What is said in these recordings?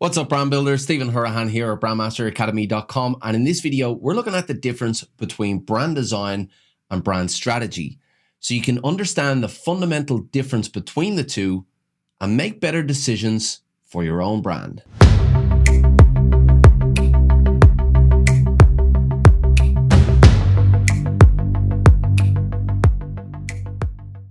What's up, brand builders? Stephen Hurahan here at BrandMasterAcademy.com. And in this video, we're looking at the difference between brand design and brand strategy, so you can understand the fundamental difference between the two and make better decisions for your own brand.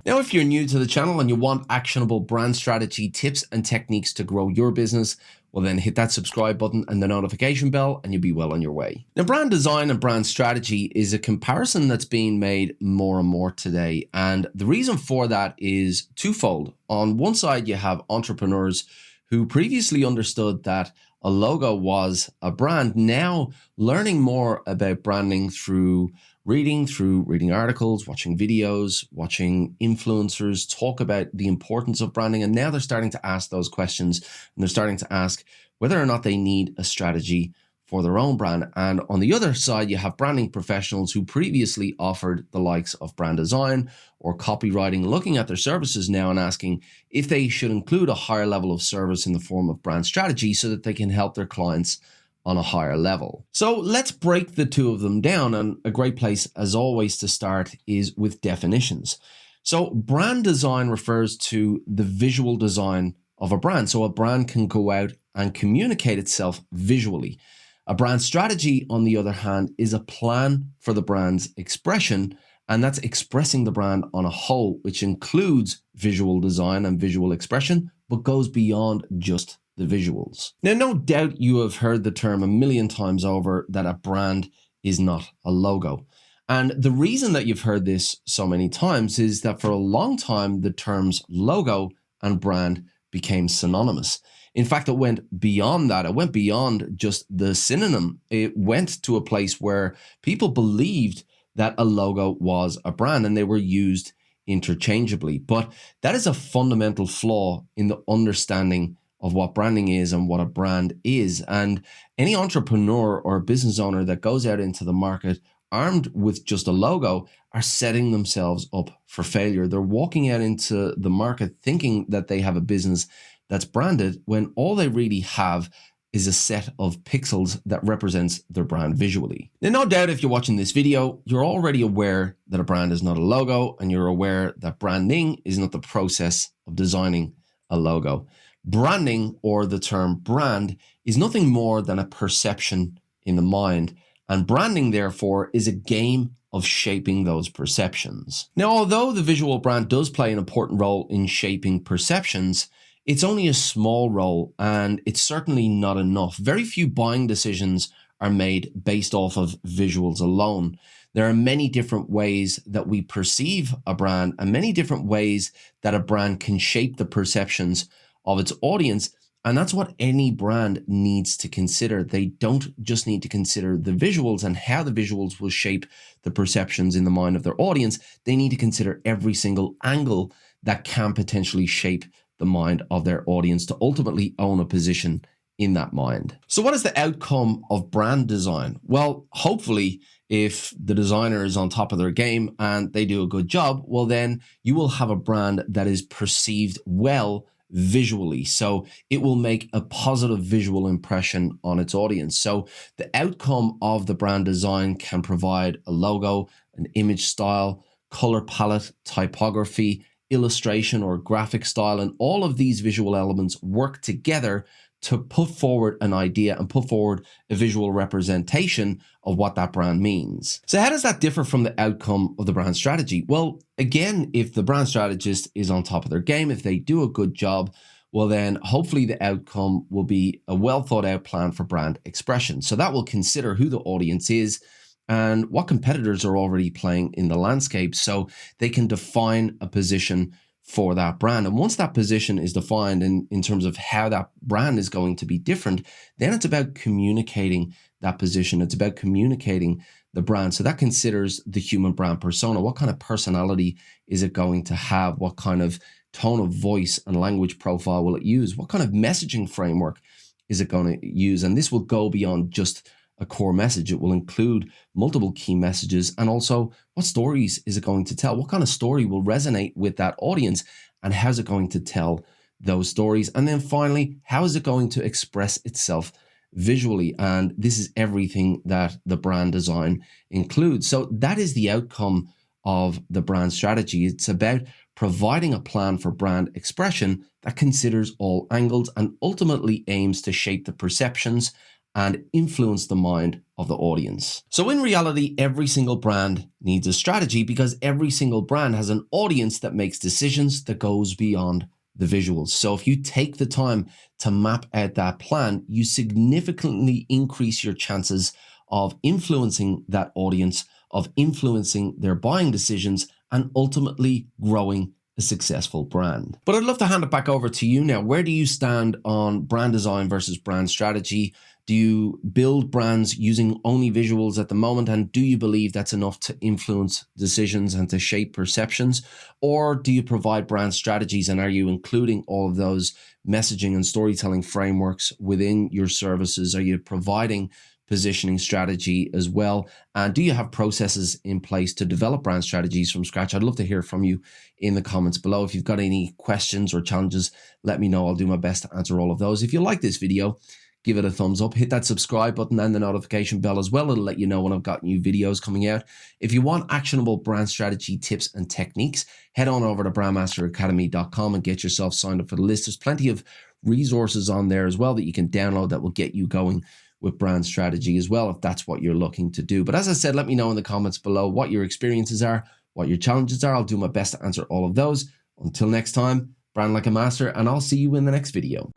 Now, if you're new to the channel and you want actionable brand strategy tips and techniques to grow your business, well then hit that subscribe button and the notification bell and you'll be well on your way. Now, brand design and brand strategy is a comparison that's being made more and more today. And the reason for that is twofold. On one side, you have entrepreneurs who previously understood that a logo was a brand, now learning more about branding through reading articles, watching videos, watching influencers talk about the importance of branding. And now they're starting to ask those questions, and they're starting to ask whether or not they need a strategy for their own brand. And on the other side, you have branding professionals who previously offered the likes of brand design or copywriting, looking at their services now and asking if they should include a higher level of service in the form of brand strategy so that they can help their clients on a higher level. So let's break the two of them down. And a great place, as always, to start is with definitions. So brand design refers to the visual design of a brand. So a brand can go out and communicate itself visually. A brand strategy, on the other hand, is a plan for the brand's expression, and that's expressing the brand on a whole, which includes visual design and visual expression, but goes beyond just the visuals. Now, no doubt you have heard the term a million times over that a brand is not a logo. And the reason that you've heard this so many times is that for a long time, the terms logo and brand became synonymous. In fact, it went beyond that. It went beyond just the synonym. It went to a place where people believed that a logo was a brand and they were used interchangeably. But that is a fundamental flaw in the understanding of what branding is and what a brand is. And any entrepreneur or business owner that goes out into the market armed with just a logo are setting themselves up for failure. They're walking out into the market thinking that they have a business that's branded when all they really have is a set of pixels that represents their brand visually. Now, no doubt if you're watching this video, you're already aware that a brand is not a logo, and you're aware that branding is not the process of designing a logo. Branding, or the term brand, is nothing more than a perception in the mind, and branding, therefore, is a game of shaping those perceptions. Now, although the visual brand does play an important role in shaping perceptions, it's only a small role, and it's certainly not enough. Very few buying decisions are made based off of visuals alone. There are many different ways that we perceive a brand and many different ways that a brand can shape the perceptions of its audience. And that's what any brand needs to consider. They don't just need to consider the visuals and how the visuals will shape the perceptions in the mind of their audience. They need to consider every single angle that can potentially shape the mind of their audience to ultimately own a position in that mind. So what is the outcome of brand design? Well, hopefully, if the designer is on top of their game and they do a good job, well, then you will have a brand that is perceived well visually. So it will make a positive visual impression on its audience. So the outcome of the brand design can provide a logo, an image style, color palette, typography, illustration or graphic style, and all of these visual elements work together to put forward an idea and put forward a visual representation of what that brand means. So how does that differ from the outcome of the brand strategy? Well, again, if the brand strategist is on top of their game, if they do a good job, well then hopefully the outcome will be a well thought out plan for brand expression. So that will consider who the audience is and what competitors are already playing in the landscape, so they can define a position for that brand. And once that position is defined in terms of how that brand is going to be different, then it's about communicating that position. It's about communicating the brand. So that considers the human brand persona. What kind of personality is it going to have? What kind of tone of voice and language profile will it use? What kind of messaging framework is it going to use? And this will go beyond just a core message. It will include multiple key messages, and also what stories is it going to tell? What kind of story will resonate with that audience, and how's it going to tell those stories? And then finally, how is it going to express itself visually? And this is everything that the brand design includes. So that is the outcome of the brand strategy. It's about providing a plan for brand expression that considers all angles and ultimately aims to shape the perceptions and influence the mind of the audience. So in reality, every single brand needs a strategy because every single brand has an audience that makes decisions that goes beyond the visuals. So if you take the time to map out that plan, you significantly increase your chances of influencing that audience, of influencing their buying decisions, and ultimately growing a successful brand. But I'd love to hand it back over to you now. Where do you stand on brand design versus brand strategy? Do you build brands using only visuals at the moment? And do you believe that's enough to influence decisions and to shape perceptions? Or do you provide brand strategies, and are you including all of those messaging and storytelling frameworks within your services? Are you providing positioning strategy as well? And do you have processes in place to develop brand strategies from scratch? I'd love to hear from you in the comments below. If you've got any questions or challenges, let me know. I'll do my best to answer all of those. If you like this video, give it a thumbs up, hit that subscribe button and the notification bell as well. It'll let you know when I've got new videos coming out. If you want actionable brand strategy tips and techniques, head on over to BrandMasterAcademy.com and get yourself signed up for the list. There's plenty of resources on there as well that you can download that will get you going with brand strategy as well, if that's what you're looking to do. But as I said, let me know in the comments below what your experiences are, what your challenges are. I'll do my best to answer all of those. Until next time, brand like a master, and I'll see you in the next video.